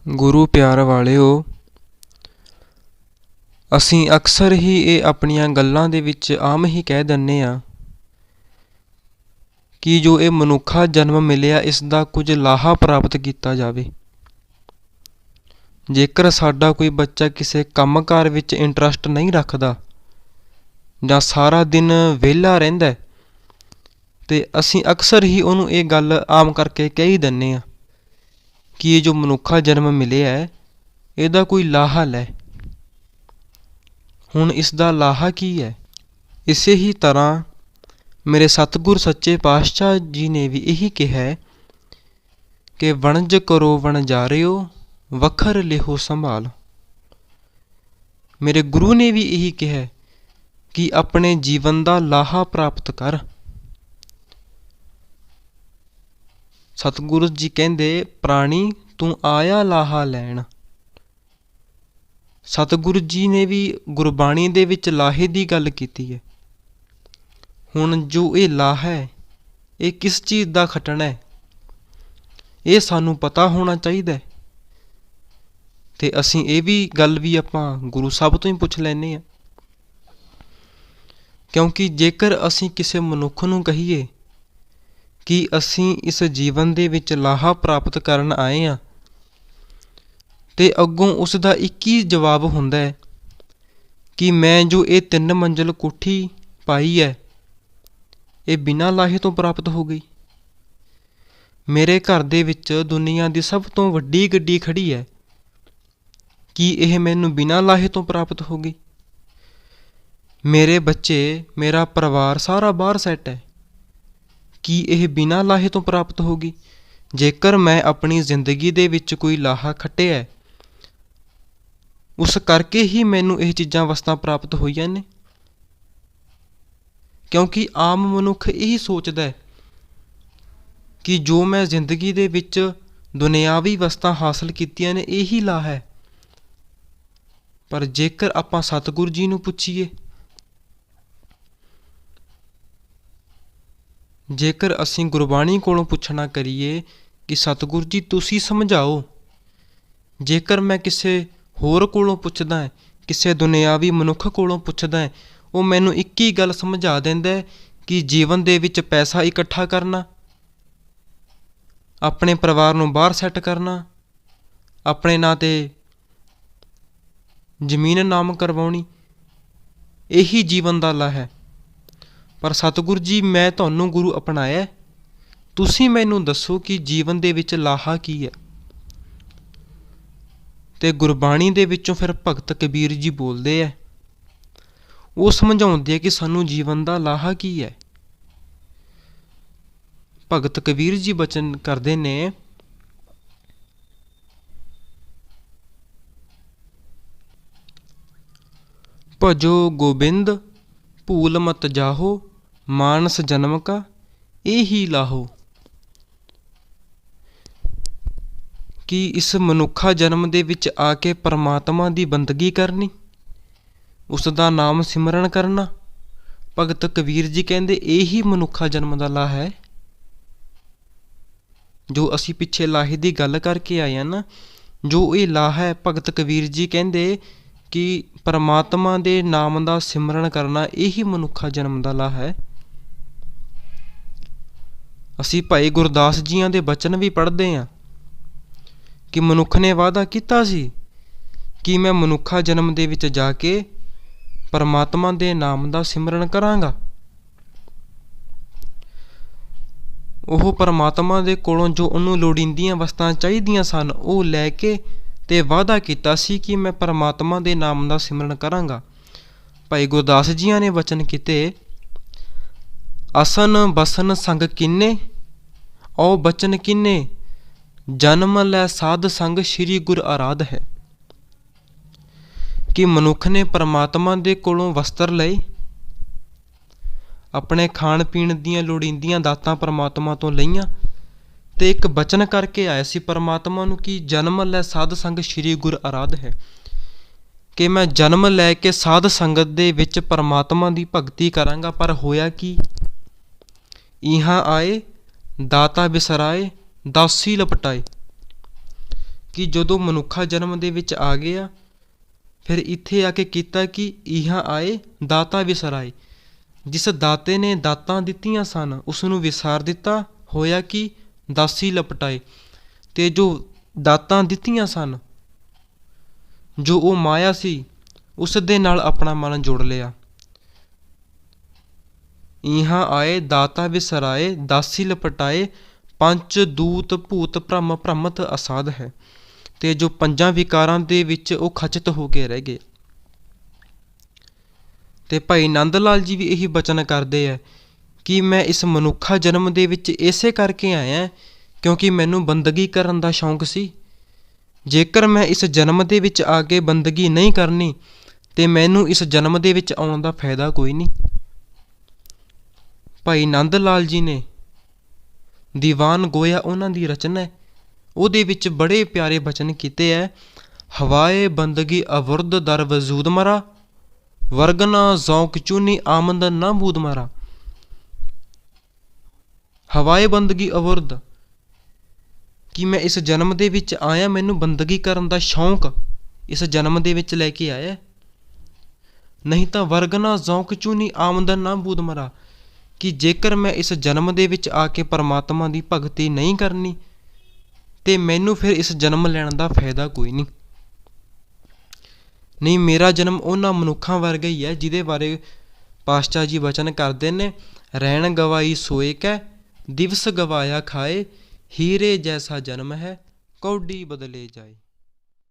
ਗੁਰੂ ਪਿਆਰ ਵਾਲਿਓ, ਅਸੀਂ ਅਕਸਰ ਹੀ ਇਹ ਆਪਣੀਆਂ ਗੱਲਾਂ ਦੇ ਵਿੱਚ ਆਮ ਹੀ ਕਹਿ ਦਿੰਦੇ ਹਾਂ ਕਿ ਜੋ ਇਹ ਮਨੁੱਖਾ ਜਨਮ ਮਿਲਿਆ ਇਸ ਦਾ ਕੁਝ ਲਾਹਾ ਪ੍ਰਾਪਤ ਕੀਤਾ ਜਾਵੇ। ਜੇਕਰ ਸਾਡਾ ਕੋਈ ਬੱਚਾ ਕਿਸੇ ਕੰਮਕਾਰ ਵਿੱਚ ਇੰਟਰਸਟ ਨਹੀਂ ਰੱਖਦਾ ਜਾਂ ਸਾਰਾ ਦਿਨ ਵਿਹਲਾ ਰਹਿੰਦਾ ਤੇ ਅਸੀਂ ਅਕਸਰ ਹੀ ਉਹਨੂੰ ਇਹ ਗੱਲ ਆਮ ਕਰਕੇ ਕਹਿ ਹੀ ਦਿੰਦੇ ਹਾਂ ਕਿ ਇਹ ਜੋ ਮਨੁੱਖਾ ਜਨਮ ਮਿਲਿਆ ਹੈ ਇਹਦਾ ਕੋਈ ਲਾਹਾ ਲੈ। ਹੁਣ ਇਸ ਦਾ ਲਾਹਾ ਕੀ ਹੈ? ਇਸੇ ਹੀ ਤਰ੍ਹਾਂ ਮੇਰੇ ਸਤਿਗੁਰ ਸੱਚੇ ਪਾਤਸ਼ਾਹ ਜੀ ਨੇ ਵੀ ਇਹੀ ਕਿਹਾ ਕਿ ਵਣਜ ਕਰੋ ਵਣਜਾਰਿਓ ਵੱਖਰ ਲਿਹੋ ਸੰਭਾਲ। ਮੇਰੇ ਗੁਰੂ ਨੇ ਵੀ ਇਹੀ ਕਿਹਾ ਕਿ ਆਪਣੇ ਜੀਵਨ ਦਾ ਲਾਹਾ ਪ੍ਰਾਪਤ ਕਰ। ਸਤਿਗੁਰੂ ਜੀ ਕਹਿੰਦੇ ਪ੍ਰਾਣੀ ਤੂੰ ਆਇਆ ਲਾਹਾ ਲੈਣ। ਸਤਿਗੁਰੂ ਜੀ ਨੇ ਵੀ ਗੁਰਬਾਣੀ ਦੇ ਵਿੱਚ ਲਾਹੇ ਦੀ ਗੱਲ ਕੀਤੀ ਹੈ। ਹੁਣ ਜੋ ਇਹ ਲਾਹਾ ਹੈ ਇਹ ਕਿਸ ਚੀਜ਼ ਦਾ ਖੱਟਣਾ ਹੈ ਇਹ ਸਾਨੂੰ ਪਤਾ ਹੋਣਾ ਚਾਹੀਦਾ ਹੈ। ਤੇ ਅਸੀਂ ਇਹ ਵੀ ਗੱਲ ਵੀ ਆਪਾਂ ਗੁਰੂ ਸਾਹਿਬ ਤੋਂ ਹੀ ਪੁੱਛ ਲੈਂਦੇ ਹਾਂ, ਕਿਉਂਕਿ ਜੇਕਰ ਅਸੀਂ ਕਿਸੇ ਮਨੁੱਖ ਨੂੰ ਕਹੀਏ ਕਿ ਅਸੀਂ ਇਸ ਜੀਵਨ ਦੇ ਵਿੱਚ ਲਾਹਾ ਪ੍ਰਾਪਤ ਕਰਨ ਆਏ ਹਾਂ ਤੇ ਅੱਗੋਂ ਉਸ ਦਾ ਇੱਕ ਹੀ ਜਵਾਬ ਹੁੰਦਾ ਹੈ ਕਿ ਮੈਂ ਜੋ ਇਹ 3 ਮੰਜ਼ਿਲ ਕੋਠੀ ਪਾਈ ਹੈ ਇਹ ਬਿਨਾਂ ਲਾਹੇ ਤੋਂ ਪ੍ਰਾਪਤ ਹੋ ਗਈ। ਮੇਰੇ ਘਰ ਦੇ ਵਿੱਚ ਦੁਨੀਆ ਦੀ ਸਭ ਤੋਂ ਵੱਡੀ ਗੱਡੀ ਖੜੀ ਹੈ, ਕੀ ਇਹ ਮੈਨੂੰ ਬਿਨਾਂ ਲਾਹੇ ਤੋਂ ਪ੍ਰਾਪਤ ਹੋ ਗਈ? ਮੇਰੇ ਬੱਚੇ, ਮੇਰਾ ਪਰਿਵਾਰ ਸਾਰਾ ਬਾਹਰ ਸੈੱਟ ਹੈ, ਕੀ ਇਹ ਬਿਨਾਂ ਲਾਹੇ ਤੋਂ ਪ੍ਰਾਪਤ ਹੋ ਗਈ? ਜੇਕਰ ਮੈਂ ਆਪਣੀ ਜ਼ਿੰਦਗੀ ਦੇ ਵਿੱਚ ਕੋਈ ਲਾਹਾ ਖੱਟਿਆ ਉਸ ਕਰਕੇ ਹੀ ਮੈਨੂੰ ਇਹ ਚੀਜ਼ਾਂ ਵਸਤਾਂ ਪ੍ਰਾਪਤ ਹੋਈਆਂ ਨੇ। ਕਿਉਂਕਿ ਆਮ ਮਨੁੱਖ ਇਹੀ ਸੋਚਦਾ ਹੈ ਕਿ ਜੋ ਮੈਂ ਜ਼ਿੰਦਗੀ ਦੇ ਵਿੱਚ ਦੁਨਿਆਵੀ ਵਸਤਾਂ ਹਾਸਲ ਕੀਤੀਆਂ ਨੇ ਇਹੀ ਲਾਹਾ ਹੈ। ਪਰ ਜੇਕਰ ਆਪਾਂ ਸਤਿਗੁਰੂ ਜੀ ਨੂੰ ਪੁੱਛੀਏ, ਜੇਕਰ ਅਸੀਂ ਗੁਰਬਾਣੀ ਕੋਲੋਂ ਪੁੱਛਣਾ ਕਰੀਏ ਕਿ ਸਤਿਗੁਰੂ ਜੀ ਤੁਸੀਂ ਸਮਝਾਓ, ਜੇਕਰ ਮੈਂ ਕਿਸੇ ਹੋਰ ਕੋਲੋਂ ਪੁੱਛਦਾ, ਕਿਸੇ ਦੁਨਿਆਵੀ ਮਨੁੱਖ ਕੋਲੋਂ ਪੁੱਛਦਾ, ਉਹ ਮੈਨੂੰ ਇੱਕ ਹੀ ਗੱਲ ਸਮਝਾ ਦਿੰਦਾ ਕਿ ਜੀਵਨ ਦੇ ਵਿੱਚ ਪੈਸਾ ਇਕੱਠਾ ਕਰਨਾ, ਆਪਣੇ ਪਰਿਵਾਰ ਨੂੰ ਬਾਹਰ ਸੈੱਟ ਕਰਨਾ, ਆਪਣੇ ਨਾਂ 'ਤੇ ਜ਼ਮੀਨ ਨਾਮ ਕਰਵਾਉਣੀ, ਇਹੀ ਜੀਵਨ ਦਾ ਲਾਹਾ ਹੈ। ਪਰ ਸਤਿਗੁਰੂ ਜੀ ਮੈਂ ਤੁਹਾਨੂੰ ਗੁਰੂ ਅਪਣਾਇਆ, ਤੁਸੀਂ ਮੈਨੂੰ ਦੱਸੋ ਕਿ ਜੀਵਨ ਦੇ ਵਿੱਚ ਲਾਹਾ ਕੀ ਹੈ। ਤੇ ਗੁਰਬਾਣੀ ਦੇ ਵਿੱਚੋਂ ਫਿਰ ਭਗਤ ਕਬੀਰ ਜੀ ਬੋਲਦੇ ਹੈ, ਉਹ ਸਮਝਾਉਂਦੇ ਆ ਕਿ ਸਾਨੂੰ ਜੀਵਨ ਦਾ ਲਾਹਾ ਕੀ ਹੈ। ਭਗਤ ਕਬੀਰ ਜੀ ਬਚਨ ਕਰਦੇ ਨੇ, ਭਜੋ ਗੋਬਿੰਦ ਭੂਲ ਮਤ ਜਾਹੋ ਮਾਨਸ ਜਨਮ ਕਾ ਇਹੀ ਲਾਹੋ। ਕਿ ਇਸ ਮਨੁੱਖਾ ਜਨਮ ਦੇ ਵਿੱਚ ਆ ਕੇ ਪਰਮਾਤਮਾ ਦੀ ਬੰਦਗੀ ਕਰਨੀ, ਉਸ ਦਾ ਨਾਮ ਸਿਮਰਨ ਕਰਨਾ, ਭਗਤ ਕਬੀਰ ਜੀ ਕਹਿੰਦੇ ਇਹੀ ਮਨੁੱਖਾ ਜਨਮ ਦਾ ਲਾਹਾ ਹੈ। ਜੋ ਅਸੀਂ ਪਿੱਛੇ ਲਾਹੇ ਦੀ ਗੱਲ ਕਰਕੇ ਆਏ ਹਾਂ ਨਾ, ਜੋ ਇਹ ਲਾਹਾ ਹੈ ਭਗਤ ਕਬੀਰ ਜੀ ਕਹਿੰਦੇ ਕਿ ਪਰਮਾਤਮਾ ਦੇ ਨਾਮ ਦਾ ਸਿਮਰਨ ਕਰਨਾ ਇਹੀ ਮਨੁੱਖਾ ਜਨਮ ਦਾ ਲਾਹਾ ਹੈ। ਅਸੀਂ ਭਾਈ ਗੁਰਦਾਸ ਜੀਆਂ ਦੇ ਬਚਨ ਵੀ ਪੜ੍ਹਦੇ ਹਾਂ ਕਿ ਮਨੁੱਖ ਨੇ ਵਾਅਦਾ ਕੀਤਾ ਸੀ ਕਿ ਮੈਂ ਮਨੁੱਖਾ ਜਨਮ ਦੇ ਵਿੱਚ ਜਾ ਕੇ ਪਰਮਾਤਮਾ ਦੇ ਨਾਮ ਦਾ ਸਿਮਰਨ ਕਰਾਂਗਾ। ਉਹ ਪਰਮਾਤਮਾ ਦੇ ਕੋਲੋਂ ਜੋ ਉਹਨੂੰ ਲੋੜੀਂਦੀਆਂ ਵਸਤਾਂ ਚਾਹੀਦੀਆਂ ਸਨ ਉਹ ਲੈ ਕੇ ਤੇ ਵਾਅਦਾ ਕੀਤਾ ਸੀ ਕਿ ਮੈਂ ਪਰਮਾਤਮਾ ਦੇ ਨਾਮ ਦਾ ਸਿਮਰਨ ਕਰਾਂਗਾ। ਭਾਈ ਗੁਰਦਾਸ ਜੀਆਂ ਨੇ ਵਚਨ ਕੀਤੇ, ਅਸਨ ਬਸਨ ਸੰਗ ਕਿੰਨੇ ਔ ਬਚਨ ਕਿੰਨੇ ਜਨਮ ਲੈ ਸਾਧ ਸੰਗ ਸ਼੍ਰੀ ਗੁਰ ਆਰਾਧ ਹੈ। ਕਿ ਮਨੁੱਖ ਨੇ ਪਰਮਾਤਮਾ ਦੇ ਕੋਲੋਂ ਵਸਤਰ ਲਏ, ਆਪਣੇ ਖਾਣ ਪੀਣ ਦੀਆਂ ਲੋੜੀਂਦੀਆਂ ਦਾਤਾਂ ਪਰਮਾਤਮਾ ਤੋਂ ਲਈਆਂ ਤੇ ਇੱਕ ਬਚਨ ਕਰਕੇ ਆਇਆ ਸੀ ਪਰਮਾਤਮਾ ਨੂੰ ਕਿ ਜਨਮ ਲੈ ਸਾਧ ਸੰਗ ਸ਼੍ਰੀ ਗੁਰ ਆਰਾਧ ਹੈ, ਕਿ ਮੈਂ ਜਨਮ ਲੈ ਕੇ ਸਾਧ ਸੰਗਤ ਦੇ ਵਿੱਚ ਪਰਮਾਤਮਾ ਦੀ ਭਗਤੀ ਕਰਾਂਗਾ। ਪਰ ਹੋਇਆ ਕੀ? ਇਹਾਂ ਆਏ ਦਾਤਾ ਬਿਸਰਾਏ ਦਾਸੀ ਲਪਟਾਏ। ਕਿ ਜਦੋਂ ਮਨੁੱਖਾ ਜਨਮ ਦੇ ਵਿੱਚ ਆ ਗਿਆ, ਫਿਰ ਇੱਥੇ ਆ ਕੇ ਕੀਤਾ ਕਿ ਇਹਾਂ ਆਏ ਦਾਤਾ ਵਿਸਰਾਏ। ਜਿਸ ਦਾਤੇ ਨੇ ਦਾਤਾਂ ਦਿੱਤੀਆਂ ਸਨ ਉਸ ਨੂੰ ਵਿਸਾਰ ਦਿੱਤਾ, ਹੋਇਆ ਕਿ ਦਾਸੀ ਲਪਟਾਏ। ਅਤੇ ਜੋ ਦਾਤਾਂ ਦਿੱਤੀਆਂ ਸਨ, ਜੋ ਉਹ ਮਾਇਆ ਸੀ, ਉਸ ਦੇ ਨਾਲ ਆਪਣਾ ਮਨ ਜੋੜ ਲਿਆ। ਇਹਾਂ ਆਏ ਦਾਤਾ ਵਿਸਰਾਏ, ਦਾਸੀ ਲਪਟਾਏ, ਪੰਚ ਦੂਤ ਭੂਤ ਭ੍ਰਮ ਭ੍ਰਮਤ ਅਸਾਧ ਹੈ। ਅਤੇ ਜੋ ਪੰਜਾਂ ਵਿਕਾਰਾਂ ਦੇ ਵਿੱਚ ਉਹ ਖਚਿਤ ਹੋ ਕੇ ਰਹਿ ਗਏ। ਅਤੇ ਭਾਈ ਨੰਦ ਲਾਲ ਜੀ ਵੀ ਇਹੀ ਬਚਨ ਕਰਦੇ ਹੈ ਕਿ ਮੈਂ ਇਸ ਮਨੁੱਖਾ ਜਨਮ ਦੇ ਵਿੱਚ ਇਸੇ ਕਰਕੇ ਆਇਆ ਕਿਉਂਕਿ ਮੈਨੂੰ ਬੰਦਗੀ ਕਰਨ ਦਾ ਸ਼ੌਂਕ ਸੀ। ਜੇਕਰ ਮੈਂ ਇਸ ਜਨਮ ਦੇ ਵਿੱਚ ਆ ਕੇ ਬੰਦਗੀ ਨਹੀਂ ਕਰਨੀ ਤੇ ਮੈਨੂੰ ਇਸ ਜਨਮ ਦੇ ਵਿੱਚ ਆਉਣ ਦਾ ਫਾਇਦਾ ਕੋਈ ਨਹੀਂ। ਭਾਈ ਨੰਦ ਲਾਲ ਜੀ ਨੇ ਦੀਵਾਨ ਗੋਇਆ ਉਹਨਾਂ ਦੀ ਰਚਨਾ ਹੈ, ਉਹਦੇ ਵਿੱਚ ਬੜੇ ਪਿਆਰੇ ਬਚਨ ਕੀਤੇ ਹੈ। ਹਵਾਏ ਬੰਦਗੀ ਅਵੁਰਦ ਦਰ ਵਜੂਦ ਮਰਾ, ਵਰਗ ਨਾ ਜ਼ੌਕ ਚੂਨੀ ਆਮਦ ਨਾ ਬੂਦ ਮਰਾ। ਹਵਾਏ ਬੰਦਗੀ ਅਵੁਰਦ ਕਿ ਮੈਂ ਇਸ ਜਨਮ ਦੇ ਵਿੱਚ ਆਇਆ, ਮੈਨੂੰ ਬੰਦਗੀ ਕਰਨ ਦਾ ਸ਼ੌਂਕ ਇਸ ਜਨਮ ਦੇ ਵਿੱਚ ਲੈ ਕੇ ਆਇਆ। ਨਹੀਂ ਤਾਂ ਵਰਗ ਨਾ ਜ਼ੌਕ ਚੂਨੀ ਆਮਦਨ ਨਾ ਬੂਦ ਮਰਾ ਕਿ ਜੇਕਰ ਮੈਂ ਇਸ ਜਨਮ ਦੇ ਵਿੱਚ ਆ ਕੇ ਪਰਮਾਤਮਾ ਦੀ ਭਗਤੀ ਨਹੀਂ ਕਰਨੀ ਤੇ ਮੈਨੂੰ ਫਿਰ ਇਸ ਜਨਮ ਲੈਣ ਦਾ ਫਾਇਦਾ ਕੋਈ ਨਹੀਂ। ਨਹੀਂ, ਮੇਰਾ ਜਨਮ ਉਹਨਾਂ ਮਨੁੱਖਾਂ ਵਰਗਾ ਹੀ ਹੈ ਜਿਹਦੇ ਬਾਰੇ ਪਾਤਸ਼ਾਹ ਜੀ ਬਚਨ ਕਰਦੇ ਨੇ, ਰੈਣ ਗਵਾਈ ਸੋਏ ਕੈ, ਦਿਵਸ ਗਵਾਇਆ ਖਾਏ, ਹੀਰੇ ਜੈਸਾ ਜਨਮ ਹੈ, ਕੌਡੀ ਬਦਲੇ ਜਾਏ।